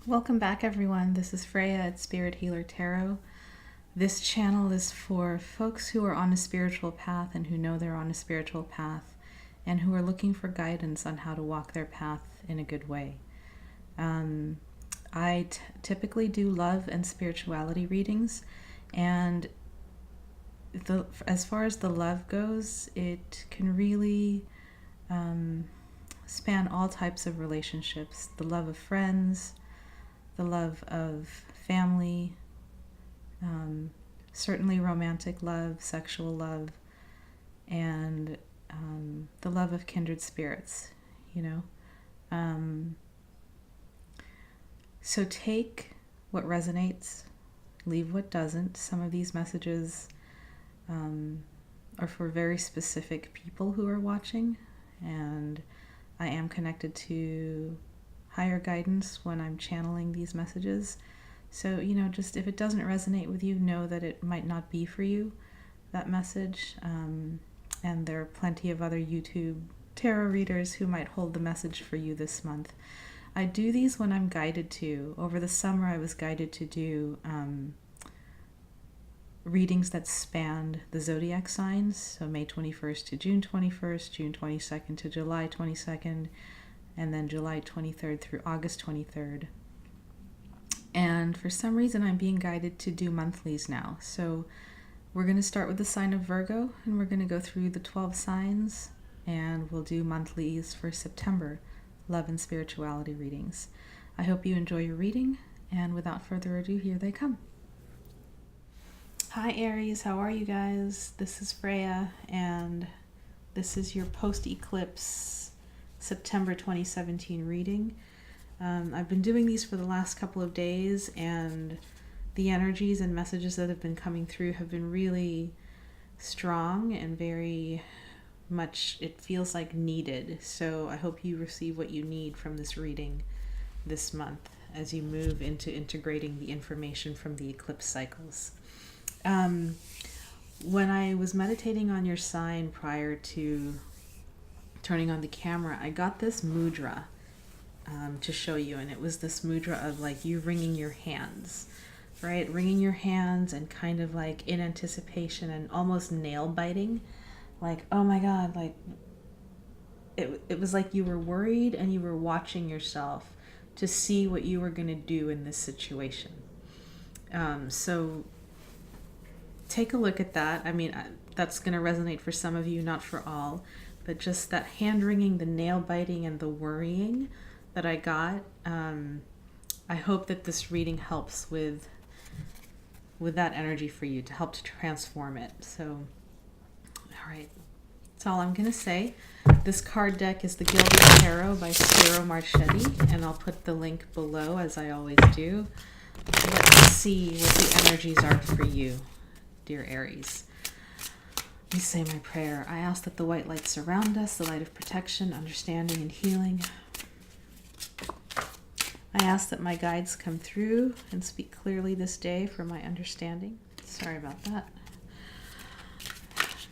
Welcome back, everyone. This is Freya at Spirit Healer Tarot. This channel is for folks who are on a spiritual path and who know they're on a spiritual path and who are looking for guidance on how to walk their path in a good way. I typically do love and spirituality readings, and as far as the love goes, it can really span all types of relationships. The love of friends, the love of family, certainly romantic love, sexual love, and the love of kindred spirits, you know. So take what resonates, leave what doesn't. Some of these messages are for very specific people who are watching, and I am connected to higher guidance when I'm channeling these messages. So, just if it doesn't resonate with you, know that it might not be for you, that message. And there are plenty of other YouTube tarot readers who might hold the message for you this month. I do these when I'm guided to. Over the summer, I was guided to do readings that spanned the zodiac signs, so May 21st to June 21st, June 22nd to July 22nd, and then July 23rd through August 23rd. And for some reason, I'm being guided to do monthlies now. So we're going to start with the sign of Virgo, and we're going to go through the 12 signs, and we'll do monthlies for September, love and spirituality readings. I hope you enjoy your reading, and without further ado, here they come. Hi Aries, how are you guys? This is Freya, and this is your Post-Eclipse September 2017 reading. I've been doing these for the last couple of days, and the energies and messages that have been coming through have been really strong and very much, it feels like, needed. So I hope you receive what you need from this reading this month as you move into integrating the information from the eclipse cycles. When I was meditating on your sign prior to turning on the camera, I got this mudra to show you, and it was this mudra of like you wringing your hands, right? Wringing your hands and kind of like in anticipation and almost nail biting, like, oh my God, like it was like you were worried and you were watching yourself to see what you were going to do in this situation. So take a look at that. I mean, that's going to resonate for some of you, not for all. But just that hand-wringing, the nail-biting, and the worrying that I got, I hope that this reading helps with that energy for you, to help to transform it. So, all right. That's all I'm going to say. This card deck is the Gilded Tarot by Ciro Marchetti, and I'll put the link below, as I always do. Let's see what the energies are for you, dear Aries. Let me say my prayer. I ask that the white light surround us, the light of protection, understanding, and healing. I ask that my guides come through and speak clearly this day for my understanding. Sorry about that.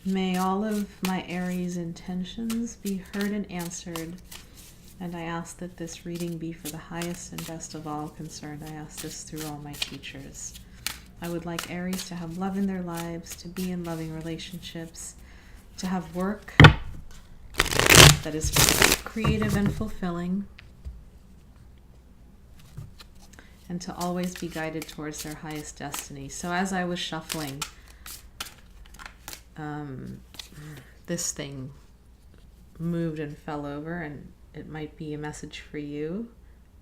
May all of my Aries intentions be heard and answered, and I ask that this reading be for the highest and best of all concerned. I ask this through all my teachers. I would like Aries to have love in their lives, to be in loving relationships, to have work that is creative and fulfilling, and to always be guided towards their highest destiny. So as I was shuffling, this thing moved and fell over, and it might be a message for you.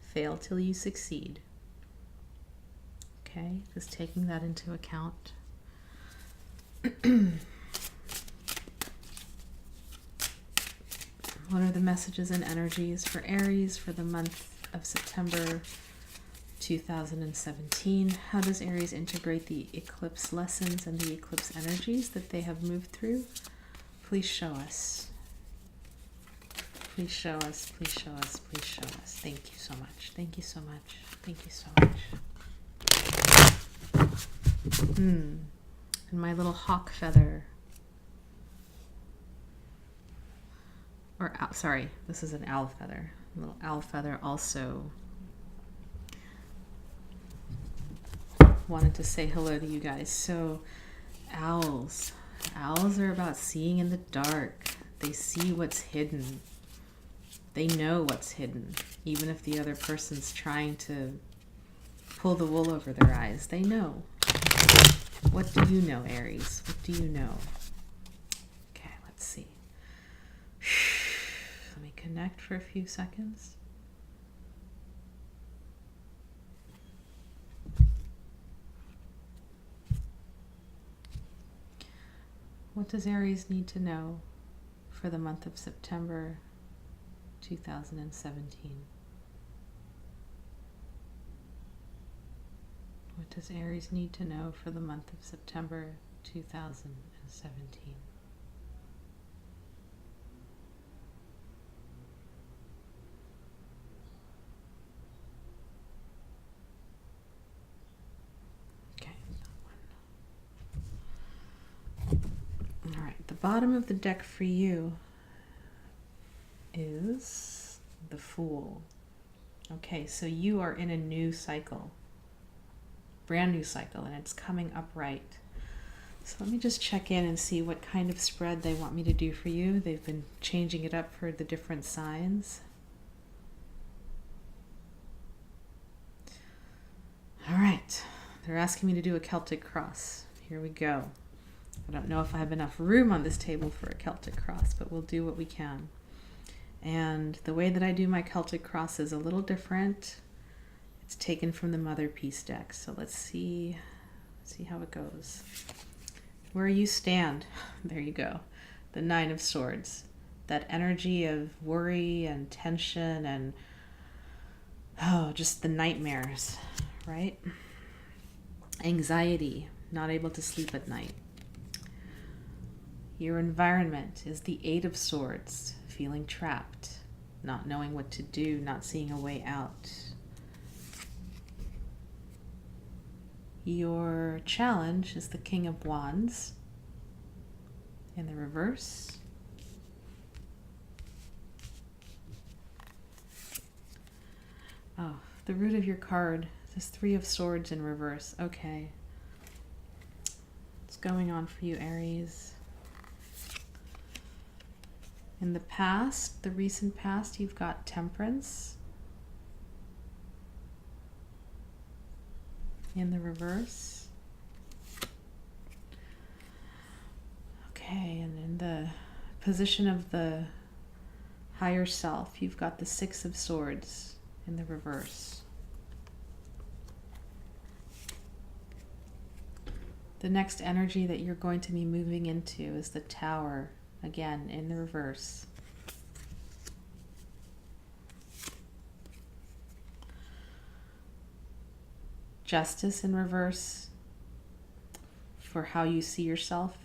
Fail till you succeed. Okay, just taking that into account. What are the messages and energies for Aries for the month of September 2017? How does Aries integrate the eclipse lessons and the eclipse energies that they have moved through? Please show us. Please show us, please show us, please show us. Thank you so much. Thank you so much. Thank you so much. And my little hawk feather. Sorry, this is an owl feather. A little owl feather also wanted to say hello to you guys. So, owls. Owls are about seeing in the dark. They see what's hidden. They know what's hidden. Even if the other person's trying to pull the wool over their eyes, they know. What do you know, Aries? What do you know? Okay, let's see. Let me connect for a few seconds. What does Aries need to know for the month of September 2017? What does Aries need to know for the month of September 2017? Okay, that one. All right, the bottom of the deck for you is the Fool. Okay, so you are in a new cycle. Brand new cycle, and it's coming upright. So let me just check in and see what kind of spread they want me to do for you. They've been changing it up for the different signs. All right, they're asking me to do a Celtic cross. Here we go. I don't know if I have enough room on this table for a Celtic cross, but we'll do what we can. And the way that I do my Celtic cross is a little different. It's taken from the Mother Peace deck. So let's see how it goes. Where you stand, there you go. The Nine of Swords. That energy of worry and tension and just the nightmares, right? Anxiety, not able to sleep at night. Your environment is the Eight of Swords, feeling trapped, not knowing what to do, not seeing a way out. Your challenge is the King of Wands in the reverse. Oh, the root of your card, this Three of Swords in reverse. Okay. What's going on for you, Aries? In the past, the recent past, you've got Temperance in the reverse. Okay, and in the position of the higher self, you've got the Six of Swords in the reverse. The next energy that you're going to be moving into is the Tower, again in the reverse. Justice in reverse for how you see yourself.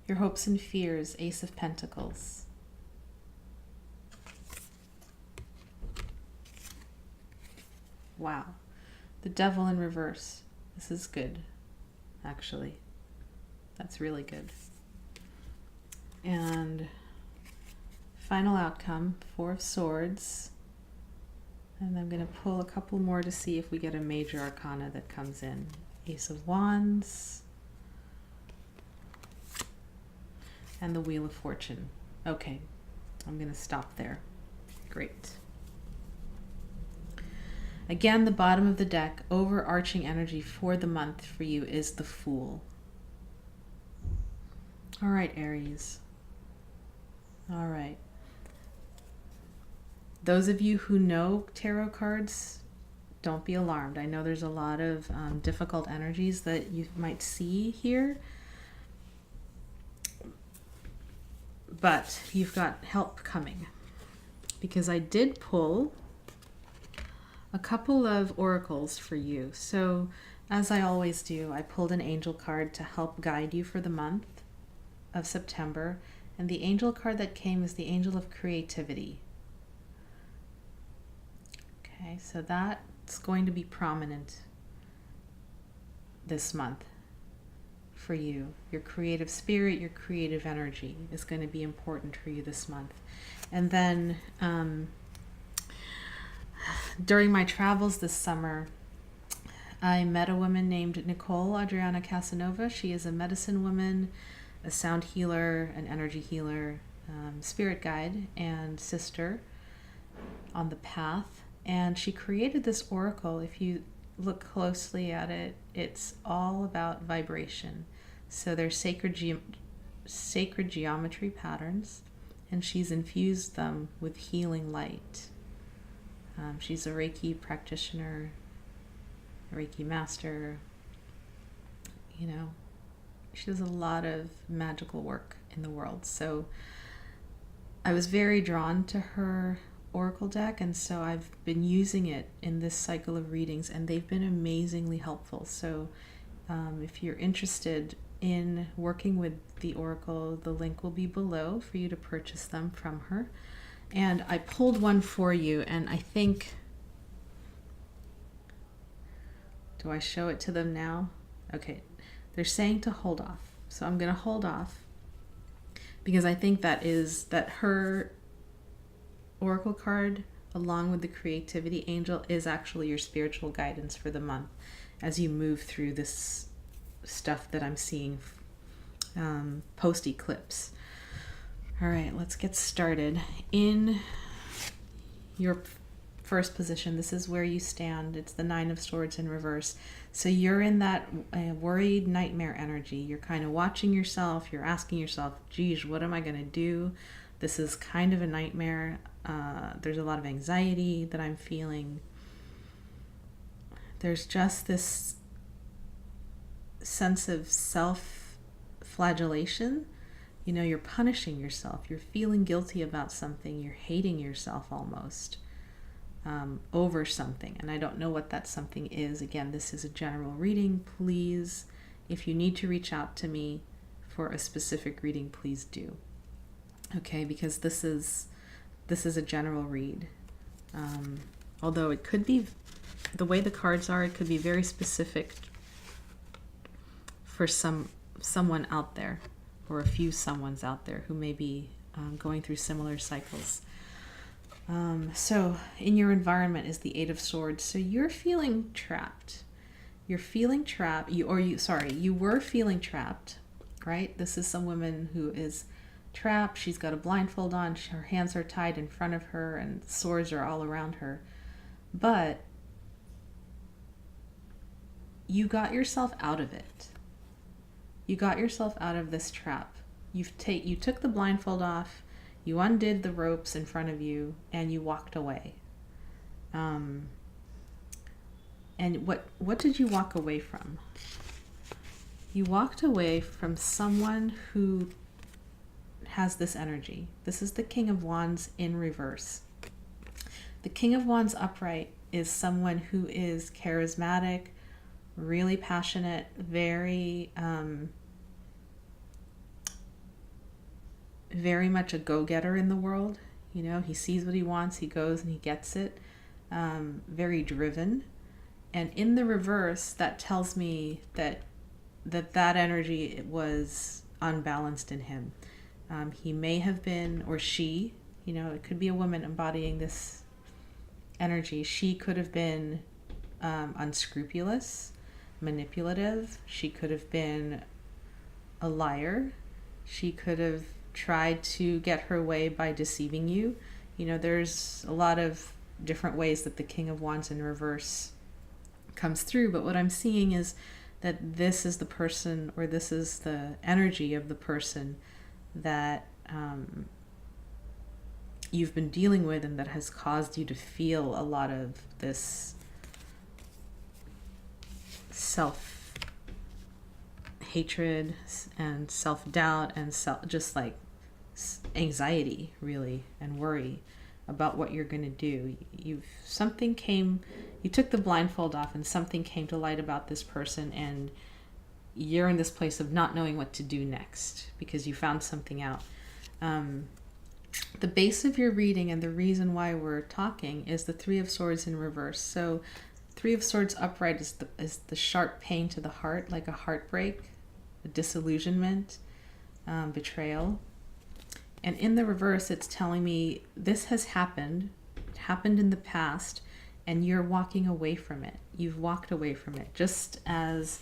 Your hopes and fears, Ace of Pentacles. Wow. The Devil in reverse. This is good, actually. That's really good. And final outcome, Four of Swords. And I'm going to pull a couple more to see if we get a major arcana that comes in. Ace of Wands. And the Wheel of Fortune. Okay, I'm going to stop there. Great. Again, the bottom of the deck, overarching energy for the month for you is the Fool. All right, Aries. All right. Those of you who know tarot cards, don't be alarmed. I know there's a lot of difficult energies that you might see here, but you've got help coming, because I did pull a couple of oracles for you. So as I always do, I pulled an angel card to help guide you for the month of September. And the angel card that came is the Angel of Creativity. Okay, so that's going to be prominent this month for you. Your creative spirit, your creative energy is going to be important for you this month. And then during my travels this summer, I met a woman named Nicole, Adriana Casanova. She is a medicine woman, a sound healer, an energy healer, spirit guide, and sister on the path. And she created this oracle. If you look closely at it, it's all about vibration. So there's sacred geometry patterns, and she's infused them with healing light. She's a Reiki practitioner, a Reiki master. You know, she does a lot of magical work in the world. So I was very drawn to her oracle deck, and so I've been using it in this cycle of readings, and they've been amazingly helpful. So if you're interested in working with the oracle, the link will be below for you to purchase them from her. And I pulled one for you, and I think, do I show it to them now? Okay, they're saying to hold off, so I'm going to hold off, because I think that her oracle card, along with the creativity angel, is actually your spiritual guidance for the month as you move through this stuff that I'm seeing post-eclipse. All right, let's get started. In your first position, this is where you stand. It's the Nine of Swords in reverse. So you're in that worried nightmare energy. You're kind of watching yourself. You're asking yourself, geez, what am I going to do? This is kind of a nightmare. There's a lot of anxiety that I'm feeling. There's just this sense of self-flagellation. You know, you're punishing yourself. You're feeling guilty about something. You're hating yourself almost over something. And I don't know what that something is. Again, this is a general reading. Please, if you need to reach out to me for a specific reading, please do. Okay, because this is a general read. Although it could be, the way the cards are, it could be very specific for someone out there, or a few someones out there who may be going through similar cycles. So in your environment is the Eight of Swords. So you're feeling trapped. You're feeling trapped. You were feeling trapped, right? This is some woman who is trapped. She's got a blindfold on. Her hands are tied in front of her, and swords are all around her. But you got yourself out of it. You got yourself out of this trap. You took the blindfold off. You undid the ropes in front of you, and you walked away. And what did you walk away from? You walked away from someone who has this energy. This is the King of Wands in reverse. The King of Wands upright is someone who is charismatic, really passionate, very much a go-getter in the world. You know, he sees what he wants, he goes and he gets it. Very driven. And in the reverse, that tells me that energy was unbalanced in him. He may have been, or she, you know, it could be a woman embodying this energy. She could have been unscrupulous, manipulative. She could have been a liar. She could have tried to get her way by deceiving you. You know, there's a lot of different ways that the King of Wands in reverse comes through, but what I'm seeing is that this is the person, or this is the energy of the person that you've been dealing with, and that has caused you to feel a lot of this self-hatred and self-doubt and just like anxiety, really, and worry about what you're going to do. You took the blindfold off, and something came to light about this person, and you're in this place of not knowing what to do next because you found something out. The base of your reading, and the reason why we're talking, is the Three of Swords in reverse. So Three of Swords upright is the sharp pain to the heart, like a heartbreak. disillusionment, betrayal. And in the reverse, it's telling me this has happened. It happened in the past, and you're walking away from it. You've walked away from it. Just as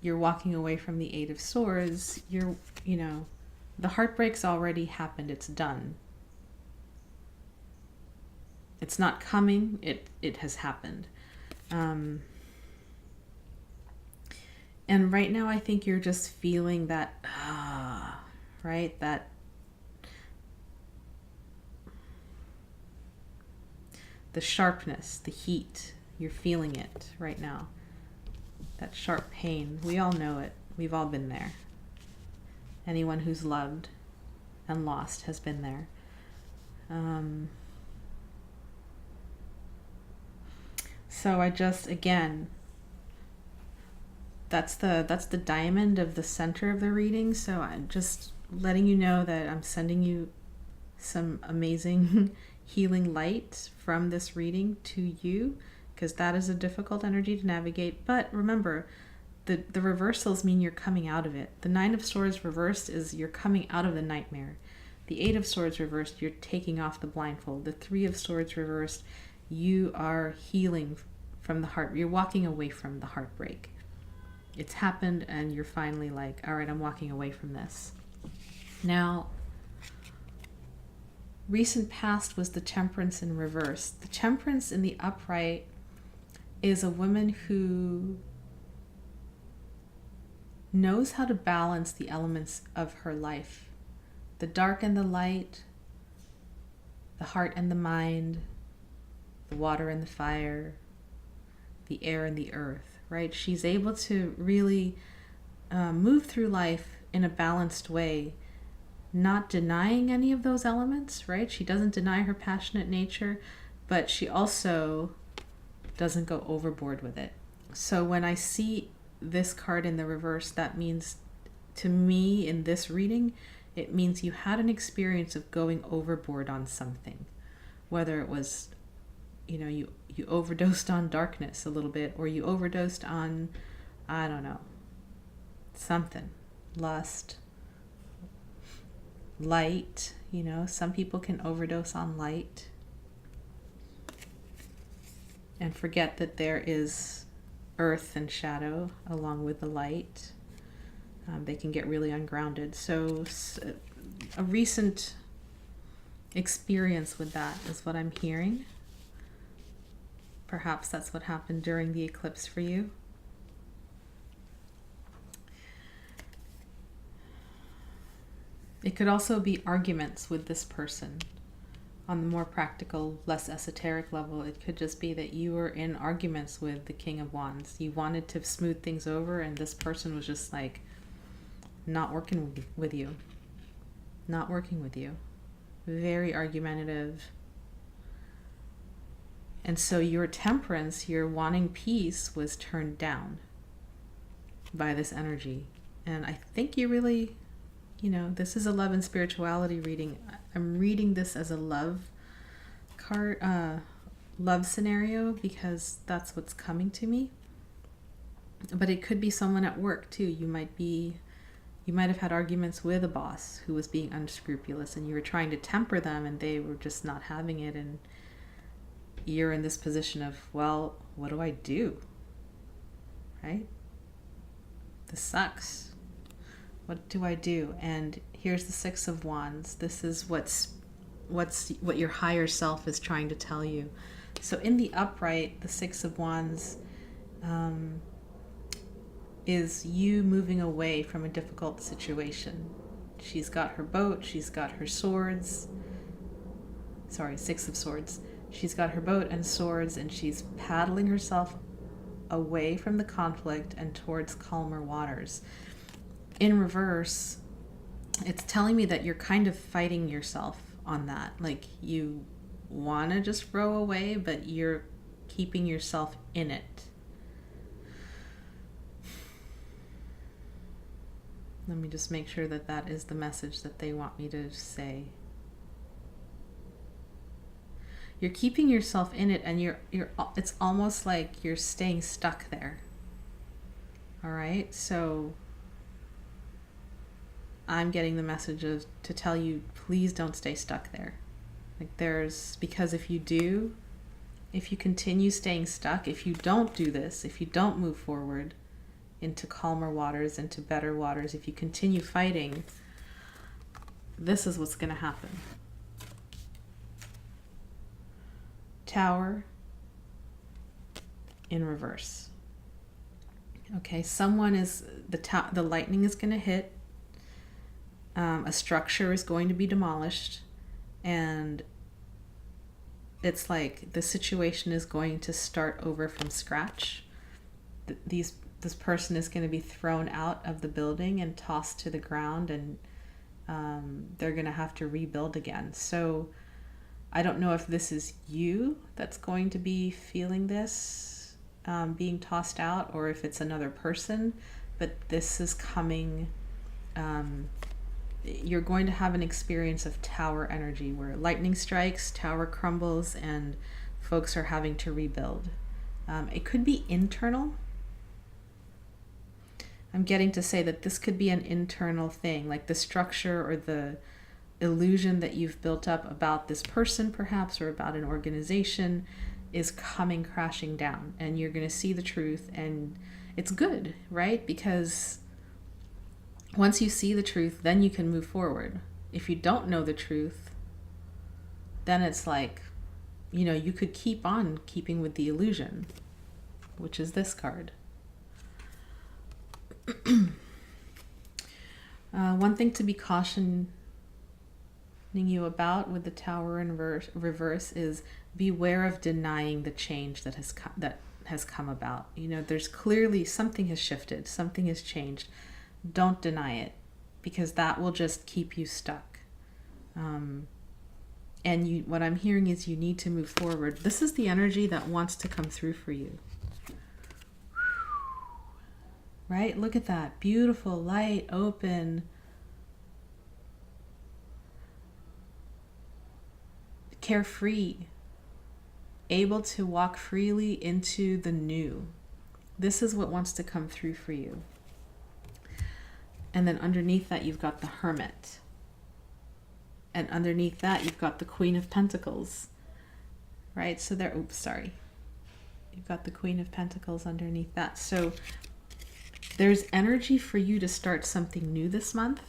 you're walking away from the Eight of Swords, the heartbreak's already happened. It's done. It's not coming. It has happened. And right now, I think you're just feeling that, right? That the sharpness, the heat, you're feeling it right now. That sharp pain. We all know it. We've all been there. Anyone who's loved and lost has been there. So I just, again, that's the diamond of the center of the reading. So I'm just letting you know that I'm sending you some amazing healing light from this reading to you, because that is a difficult energy to navigate. But remember, the reversals mean you're coming out of it. The Nine of Swords reversed is you're coming out of the nightmare. The Eight of Swords reversed, you're taking off the blindfold. The Three of Swords reversed, you are healing from the heart. You're walking away from the heartbreak. It's happened and you're finally like, all right, I'm walking away from this. Now, recent past was the Temperance in reverse. The Temperance in the upright is a woman who knows how to balance the elements of her life. The dark and the light, the heart and the mind, the water and the fire, the air and the earth, right? She's able to really move through life in a balanced way, not denying any of those elements, right? She doesn't deny her passionate nature, but she also doesn't go overboard with it. So when I see this card in the reverse, that means, to me in this reading, it means you had an experience of going overboard on something, whether it was, you overdosed on darkness a little bit, or you overdosed on, I don't know, something, lust, light. Some people can overdose on light and forget that there is earth and shadow along with the light. They can get really ungrounded. So a recent experience with that is what I'm hearing. Perhaps that's what happened during the eclipse for you. It could also be arguments with this person. On the more practical, less esoteric level, it could just be that you were in arguments with the King of Wands. You wanted to smooth things over, and this person was just like not working with you. Not working with you. Very argumentative. And so your temperance, your wanting peace, was turned down by this energy. And I think you really, this is a love and spirituality reading. I'm reading this as a love card, love scenario, because that's what's coming to me. But it could be someone at work too. You might have had arguments with a boss who was being unscrupulous, and you were trying to temper them, and they were just not having it. And you're in this position of, well, what do I do? Right? This sucks. What do I do? And here's the Six of Wands. This is what your higher self is trying to tell you. So in the upright, the Six of Wands is you moving away from a difficult situation. She's got her boat, she's got her swords. Sorry, Six of Swords. She's got her boat and swords, and she's paddling herself away from the conflict and towards calmer waters. In reverse, it's telling me that you're kind of fighting yourself on that. Like, you want to just row away, but you're keeping yourself in it. Let me just make sure that that is the message that they want me to say. You're keeping yourself in it, and it's almost like you're staying stuck there. All right, so I'm getting the message of to tell you, please don't stay stuck there. Like because if you do, if you continue staying stuck, if you don't do this, if you don't move forward into calmer waters, into better waters, if you continue fighting, this is what's going to happen. Tower in reverse. Okay, the lightning is going to hit, a structure is going to be demolished, and it's like the situation is going to start over from scratch. This person is going to be thrown out of the building and tossed to the ground, and they're going to have to rebuild again. So I don't know if this is you that's going to be feeling this, being tossed out, or if it's another person, but this is coming. You're going to have an experience of tower energy where lightning strikes, tower crumbles, and folks are having to rebuild. It could be internal. I'm getting to say that this could be an internal thing, like the structure or the illusion that you've built up about this person perhaps, or about an organization, is coming crashing down, and you're going to see the truth. And it's good, right? Because once you see the truth, then you can move forward. If you don't know the truth, then it's like, you could keep on keeping with the illusion, which is this card. One thing to be cautioning you about with the Tower in reverse is beware of denying the change that has come about. There's clearly something has shifted, something has changed. Don't deny it, because that will just keep you stuck. And what I'm hearing is you need to move forward. This is the energy that wants to come through for you. Right? Look at that. Beautiful, light, open. Carefree. Able to walk freely into the new. This is what wants to come through for you. And then underneath that, you've got the Hermit. And underneath that, you've got the Queen of Pentacles. Right? So you've got the Queen of Pentacles underneath that. So there's energy for you to start something new this month.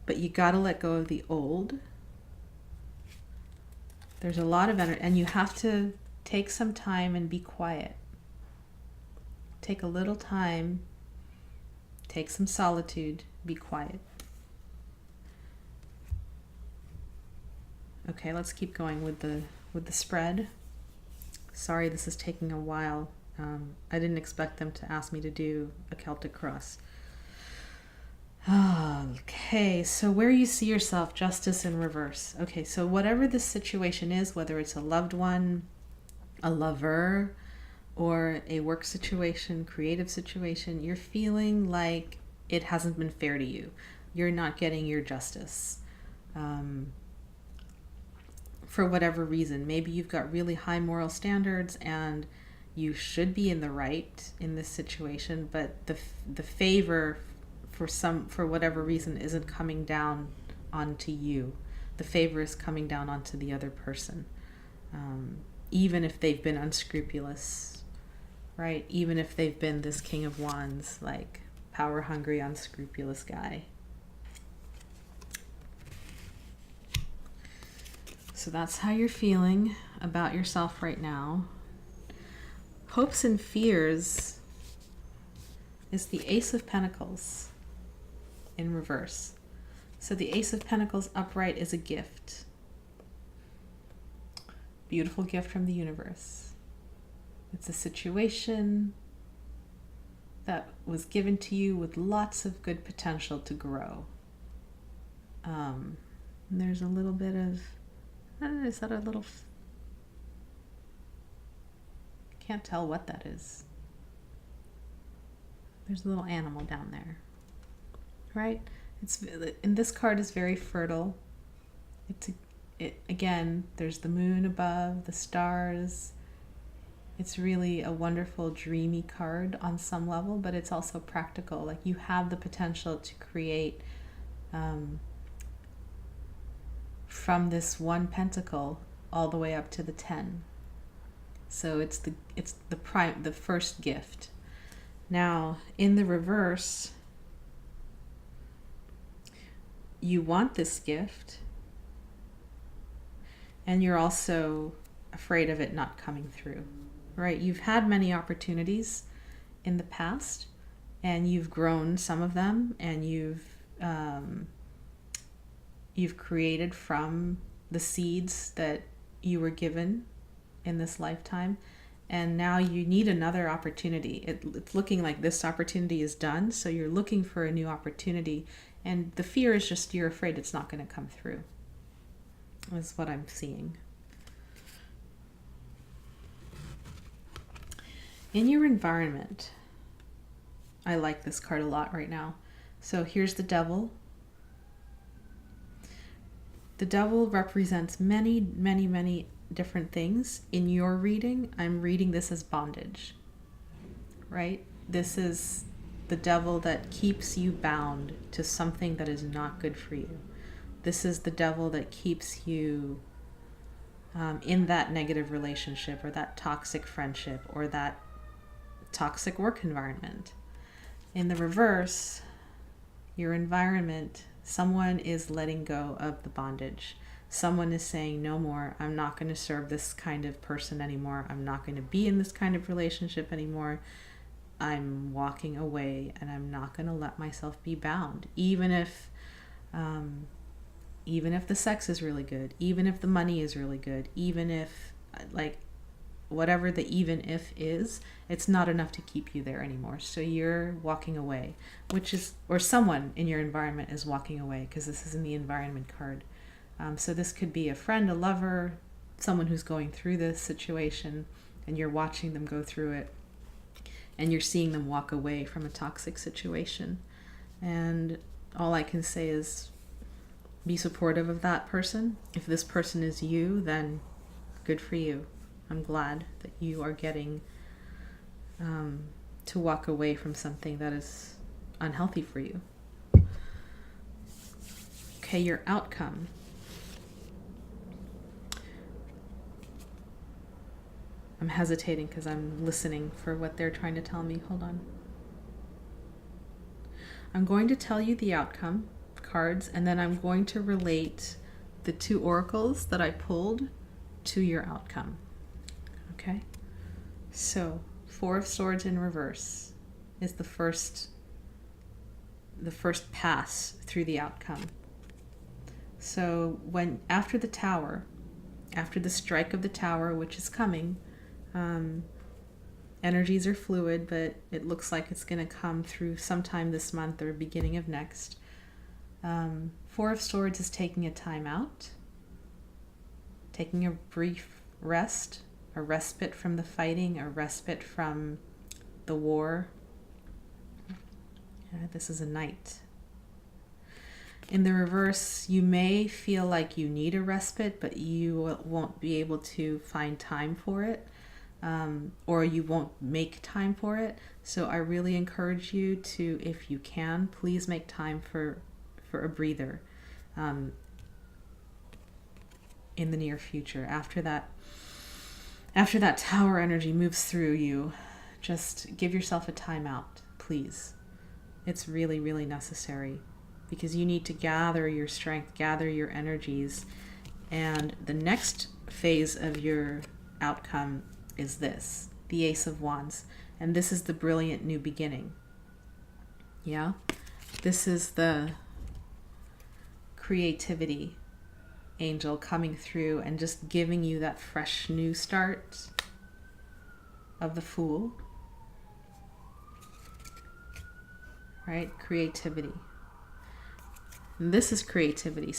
But you got to let go of the old. There's a lot of energy, and you have to take some time and be quiet. Take a little time. Take some solitude. Be quiet. Okay, let's keep going with the spread. Sorry, this is taking a while. I didn't expect them to ask me to do a Celtic cross. Okay, so where you see yourself, Justice in reverse. Okay, so whatever this situation is, whether it's a loved one, a lover, or a work situation, creative situation, you're feeling like it hasn't been fair to you. You're not getting your justice. For whatever reason. Maybe you've got really high moral standards and you should be in the right in this situation, but the favor for whatever reason isn't coming down onto you. The favor is coming down onto the other person. Even if they've been unscrupulous, right? Even if they've been this King of Wands, like power hungry, unscrupulous guy. So that's how you're feeling about yourself right now. Hopes and fears is the Ace of Pentacles in reverse. So the Ace of Pentacles upright is a gift. Beautiful gift from the universe. It's a situation that was given to you with lots of good potential to grow. There's a little bit of, is that a little, can't tell what that is. There's a little animal down there, right? And this card is very fertile. Again, there's the moon above, the stars. It's really a wonderful, dreamy card on some level, but it's also practical. Like, you have the potential to create from this one pentacle all the way up to the 10. So it's the first gift. Now, in the reverse, you want this gift, and you're also afraid of it not coming through, right? You've had many opportunities in the past, and you've grown some of them, and you've created from the seeds that you were given in this lifetime, and now you need another opportunity. It's looking like this opportunity is done, so you're looking for a new opportunity, and the fear is just you're afraid it's not going to come through, is what I'm seeing. In your environment, I like this card a lot right now. So here's the Devil. The Devil represents many, many, many different things. In your reading, I'm reading this as bondage, right? This is the devil that keeps you bound to something that is not good for you. This is the devil that keeps you in that negative relationship, or that toxic friendship, or that toxic work environment. In the reverse, your environment, someone is letting go of the bondage. Someone is saying, no more, I'm not going to serve this kind of person anymore. I'm not going to be in this kind of relationship anymore. I'm walking away, and I'm not going to let myself be bound. Even if the sex is really good, even if the money is really good, even if, like, whatever the even if is, it's not enough to keep you there anymore. So you're walking away, or someone in your environment is walking away, because this is in the environment card. So this could be a friend, a lover, someone who's going through this situation, and you're watching them go through it, and you're seeing them walk away from a toxic situation. And all I can say is be supportive of that person. If this person is you, then good for you. I'm glad that you are getting to walk away from something that is unhealthy for you. Okay, your outcome. I'm hesitating because I'm listening for what they're trying to tell me. Hold on. I'm going to tell you the outcome cards, and then I'm going to relate the two oracles that I pulled to your outcome. Okay? So, Four of Swords in reverse is the first pass through the outcome. So, after the Tower, after the strike of the Tower, which is coming, energies are fluid, but it looks like it's going to come through sometime this month or beginning of next. Four of Swords is taking a time out, taking a brief rest, a respite from the fighting, a respite from the war. This is a Knight. In the reverse, you may feel like you need a respite, but you won't be able to find time for it. Or you won't make time for it. So I really encourage you to, if you can, please make time for a breather in the near future. After that Tower energy moves through you, just give yourself a time out, please. It's really, really necessary, because you need to gather your strength, gather your energies, and the next phase of your outcome is this, the Ace of Wands. And this is the brilliant new beginning. Yeah? This is the creativity angel coming through and just giving you that fresh new start of the Fool. Right? Creativity. And this is creativity.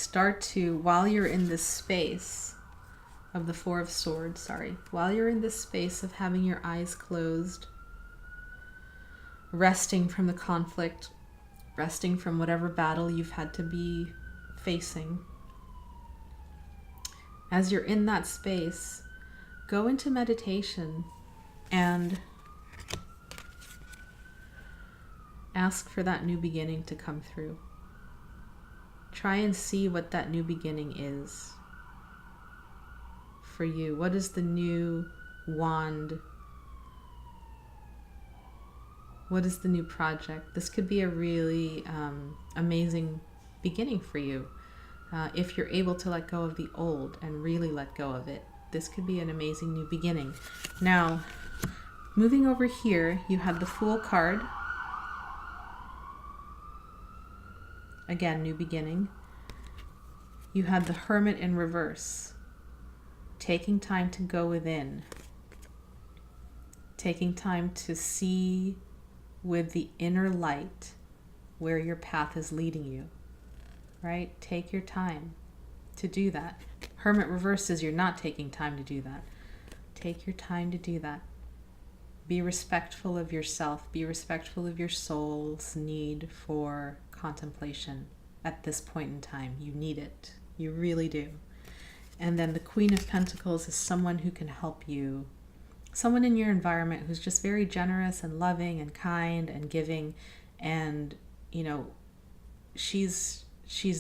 While you're in this space of the Four of Swords, while you're in this space of having your eyes closed, resting from the conflict, resting from whatever battle you've had to be facing, as you're in that space, go into meditation and ask for that new beginning to come through. Try and see what that new beginning is for you. What is the new wand? What is the new project? This could be a really amazing beginning for you. If you're able to let go of the old and really let go of it, this could be an amazing new beginning. Now, moving over here, you have the Fool card. Again, new beginning. You had the Hermit in reverse. Taking time to go within. Taking time to see with the inner light where your path is leading you. Right? Take your time to do that. Hermit reverse is you're not taking time to do that. Take your time to do that. Be respectful of yourself. Be respectful of your soul's need for contemplation at this point in time. You need it. You really do. And then the Queen of Pentacles is someone who can help you. Someone in your environment who's just very generous and loving and kind and giving. And, you know, she's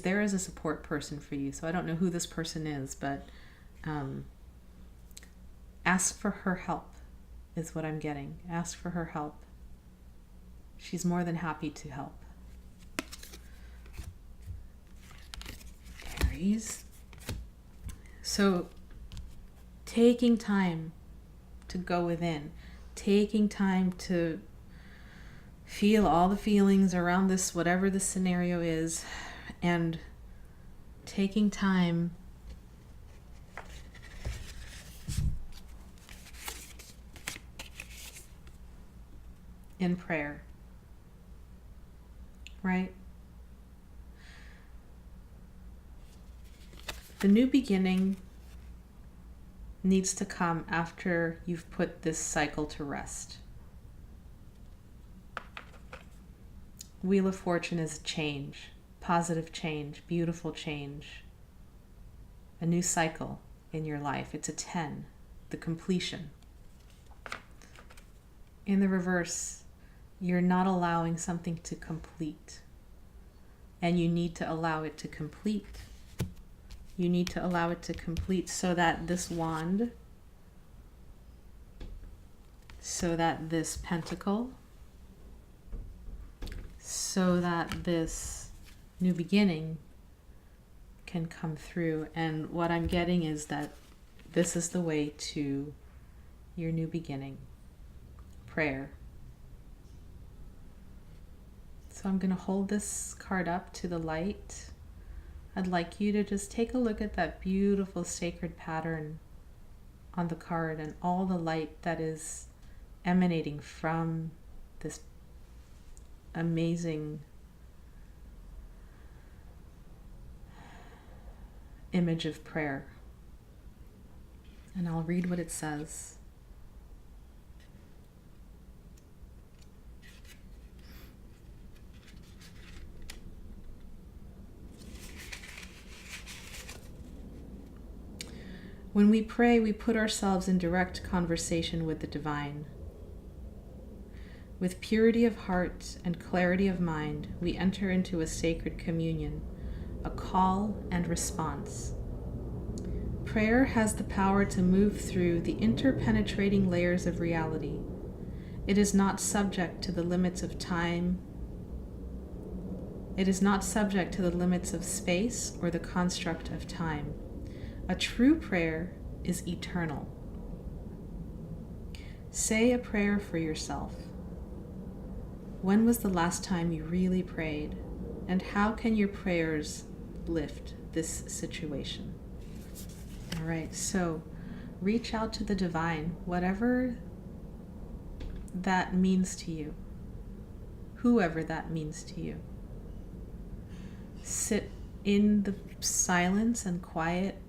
there as a support person for you. So I don't know who this person is, but ask for her help is what I'm getting. Ask for her help. She's more than happy to help. Aries. So taking time to go within, taking time to feel all the feelings around this, whatever the scenario is, and taking time in prayer, right? The new beginning needs to come after you've put this cycle to rest. Wheel of Fortune is change, positive change, beautiful change, a new cycle in your life. It's a 10, the completion. In the reverse, you're not allowing something to complete, and you need to allow it to complete. You need to allow it to complete so that this wand, so that this pentacle, so that this new beginning can come through. And what I'm getting is that this is the way to your new beginning. Prayer. So I'm going to hold this card up to the light. I'd like you to just take a look at that beautiful sacred pattern on the card and all the light that is emanating from this amazing image of prayer. And I'll read what it says. When we pray, we put ourselves in direct conversation with the divine. With purity of heart and clarity of mind, we enter into a sacred communion, a call and response. Prayer has the power to move through the interpenetrating layers of reality. It is not subject to the limits of time. It is not subject to the limits of space or the construct of time. A true prayer is eternal. Say a prayer for yourself. When was the last time you really prayed? And how can your prayers lift this situation? All right, so reach out to the divine, whatever that means to you, whoever that means to you. Sit in the silence and quiet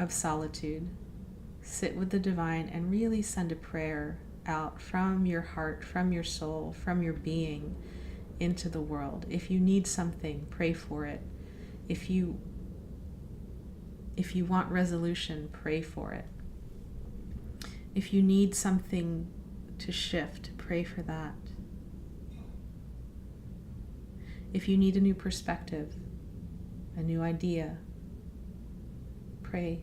of solitude. Sit with the divine and really send a prayer out from your heart, from your soul, from your being into the world. If you need something, pray for it. If you want resolution, pray for it. If you need something to shift, pray for that. If you need a new perspective, a new idea, pray.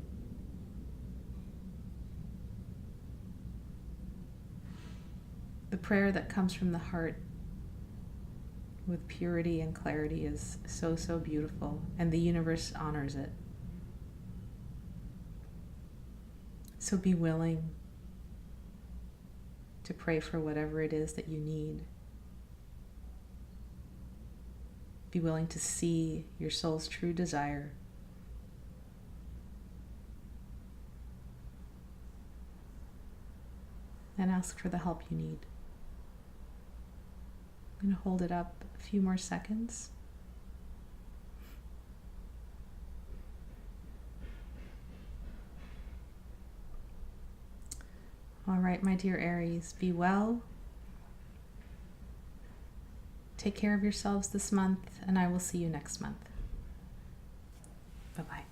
The prayer that comes from the heart with purity and clarity is so, so beautiful, and the universe honors it. So be willing to pray for whatever it is that you need. Be willing to see your soul's true desire. And ask for the help you need. I'm going to hold it up a few more seconds. All right, my dear Aries, be well. Take care of yourselves this month, and I will see you next month. Bye-bye.